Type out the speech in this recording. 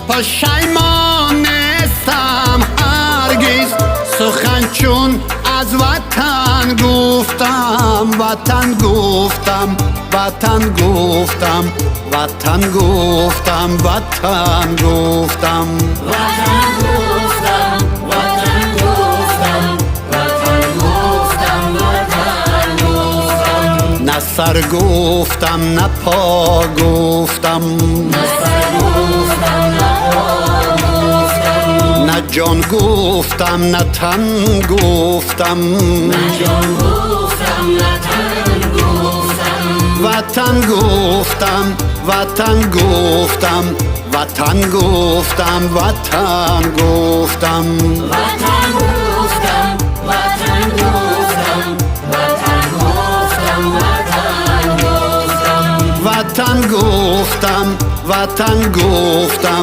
پشیمانستم هرگز سخن چون از وطن گفتم وطن گفتم وطن گفتم وطن گفتم وطن گفتم نه سر گفتم نه پا گفتم نه جان گفتم نه تن گفتم وطن گفتم وطن گفتم وطن گفتم وطن گفتم وطن گفتم وطن گفتم